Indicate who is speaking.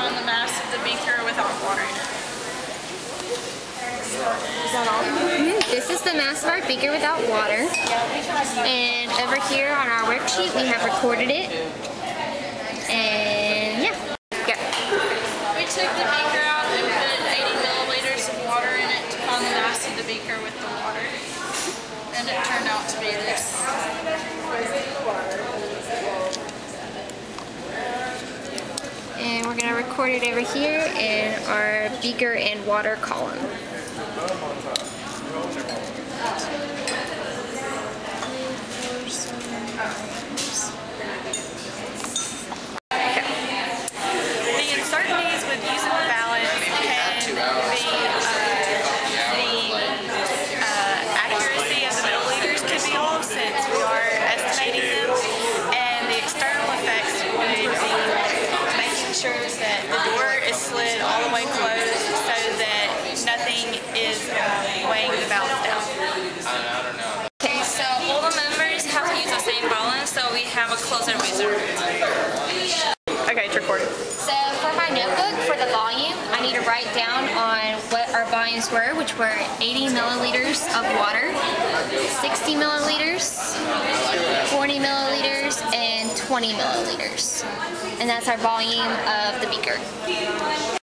Speaker 1: on the mass of the beaker without water in it.
Speaker 2: Is that all?
Speaker 3: This is the mass of our beaker without water. And over here on our worksheet, we have recorded it. And yeah, go.
Speaker 1: We took the beaker out and put 80 milliliters of water in it to find the mass of the beaker with the water. And it turned out to be this.
Speaker 3: And we're going to record it over here in our beaker and water column.
Speaker 4: The uncertainties with using the balance can be the accuracy of the milliliters could be off since we are estimating them, and the external effects would be making sure that the door is slid all the way closed so that nothing is weighing the balance down.
Speaker 5: Okay, so all the members have to use the same balance, so we have a closer reserve.
Speaker 4: Okay, it's recorded.
Speaker 3: So for my notebook, for the volume, I need to write down on what our volumes were, which were 80 milliliters of water, 60 milliliters, 40 milliliters, and 20 milliliters. And that's our volume of the beaker.